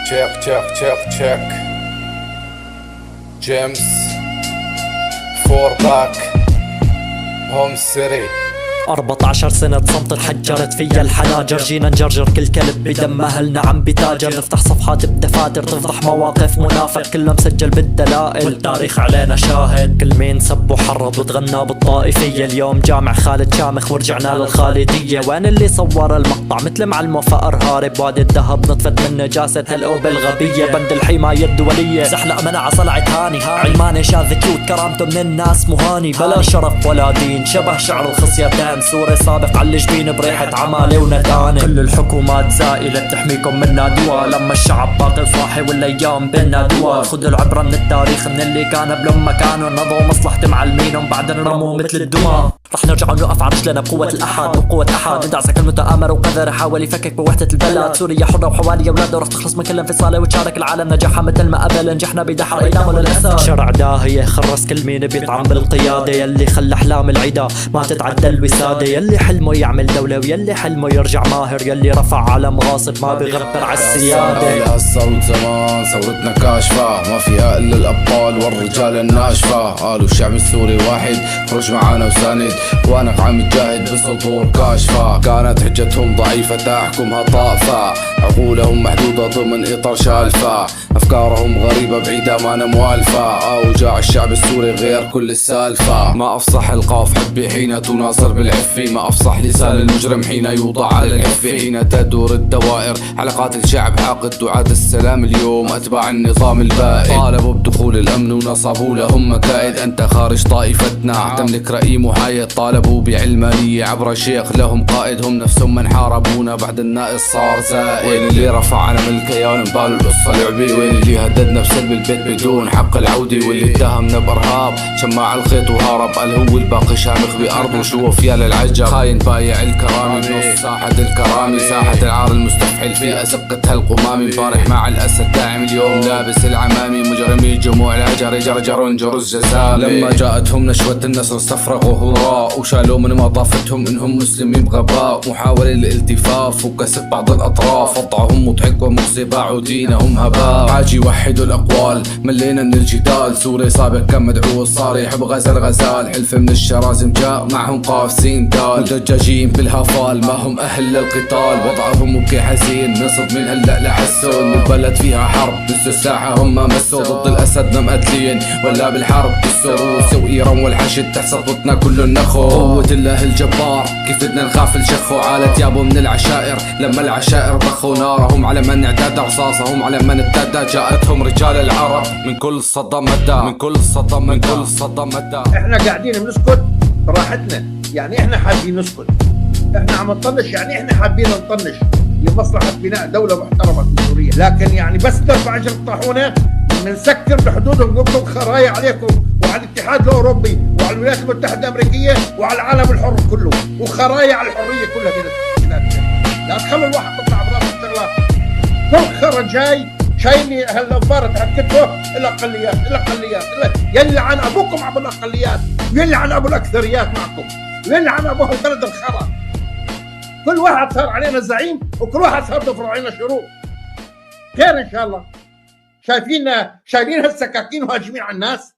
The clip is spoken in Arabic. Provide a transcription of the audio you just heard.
تشيك جيمس فور باك هوم سيري. 14 سنة صمت انحجرت فيا الحناجر، جينا نجرجر كل كلب بدم أهلنا عم بتاجر، نفتح صفحات بدفاتر تفضح مواقف منافق كله مسجل بالدلائل والتاريخ علينا شاهد. كل مين سب وحرض وتغنى بالطائفية، اليوم جامع خالد شامخ ورجعنا للخالدية. وين اللي صور المقطع مثل معلم وفاء هارب، وادي الذهب نطفت من نجاسة هالقوب الغبية. بند الحماية الدولية زحلق منع صلعت هاني، علماني شاذ كيوت كرامته من الناس مهاني، بلا شرف ولا دين شبه شعر الخصيتين، سوري سابق على الجبين بريحة عمالة ونتانة. كل الحكومات زائلة بتحميكم منا دوا، لما الشعب باقي صاحي والايام بينا دوا. خذوا العبرة من التاريخ من اللي كان بلما كانوا نضوا مصلحة معلمينهم بعدين رموا مثل الدمى. رح نرجع ونوقف على رجلنا بقوة الأحد بقوة أحد، ندعس كل متآمر وقذر حاول يفكك بوحدة البلد. سوريا حرة وحوالي أولاده رح تخلص من كل انفصالة وتشارك العالم نجاحها مثل ما قبل نجحنا بدحر أيامه للأسف. شرع داهية خرس كل مين بيطعم بالقيادة، يلي خلى أحلام العدا ما تتعدى الوسادة، يلي حلمه يعمل دولة ويلي حلمه يرجع ماهر، يلي رفع علم غاصب ما بيغبر على السيادة. الصوت زمان ثورتنا كاشفة ما فيها إلا الأبطال والرجال الناشفة، قالوا الشعب السوري واحد خرج معانا وساند، وانا عم تجاهد بسطور كاشفة. كانت حجتهم ضعيفة تحكمها طائفة، عقولهم محدودة ضمن إطار شالفة، أفكارهم غريبة بعيدة ما أنا موالفة. أوجاع الشعب السوري غير كل السالفة، ما أفصح القاف حبي حين تناصر بالعفي، ما أفصح لسان المجرم حين يوضع على العفي. حين تدور الدوائر على قاتل شعب حاقد، دعاة السلام اليوم أتباع النظام البائد، طالبوا بدخول الأمن ونصبوا لهم مكائد. أنت خارج طائفتنا تملك رأي محايد، طالبوا بعلمانية عبر شيخ لهم قائد، هم نفسهم من حاربونا بعد النائص صار زائد. وين اللي رفعنا من الكيان ببال القصة لعبي، وين اللي هددنا بسلب البيت بدون حق العودة، واللي اتهمنا بإرهاب شماع الخيط وهرب، قال هو الباقي شامخ بأرضه وشوف يا للعجب. خاين بايع الكرامي بنص ساحة الكرامي، ساحة العار المستفحل في أزقة هالقمامي. مبارح مع الأسد داعم اليوم لابس العمامي، مجرمي جموع الهجر جرجر جرز جسامي. لما جاءتهم نشوة النصر استفرغوا هراء، وشالوا من مضافتهم انهم مسلمين بغباء، محاولة للالتفاف وكسب بعض الاطراف، وضعهم مضحك ومخزي باعوا دينهم هباء. حاجي يوحدوا الاقوال ملينا من الجدال، سوري سابق كان مدعو صار يحب غزال، حلف من الشرازم جاء معهم قاف سين دال، مدجاجين بالهفال ما هم اهل للقتال، وضعهم مبكي حزين من صدمين هلا لحسون، البلد فيها حرب بس الساحة هم مسوا، ضد الاسد مقتلين ولا بالحرب بالسروس وايران والحشد تحت سطوتنا كل النخو. قوة الله الجبار كيف بدنا نخاف الشخو، عالت يابو من العشائر لما العشائر ضخوا نارهم على من اعتدى، رصاصهم على من ابتدى. جاءتهم رجال العرب من كل صدى مدى، من كل صدى من كل صدى مدى. احنا قاعدين بنسكت براحتنا، يعني احنا حابين نسكت، احنا عم نطنش يعني احنا حابين نطنش لمصلحة بناء دولة محترمة في سوريا، لكن يعني بس نرفع اجر الطاحونة بنسكر بحدودهم نطلق خرايا عليكم وعلى الاتحاد الاوروبي وعلى الولايات المتحدة الامريكية وعلى العالم الحر كله، وخرايا على الحرية كلها لا تخلوا الواحد يطلع براس الشغلات. كل خرا جاي شايلني هالنظارة تحت كتفه الاقليات يلي عن ابوكم ابو الاقليات، يلي عن ابو الاكثريات معكم، يلي عن ابو البلد الخرا. كل واحد صار علينا زعيم وكل واحد صار ضفر علينا شروط. خير ان شاء الله. شايفين هالسكاكين وهاجمين على الناس،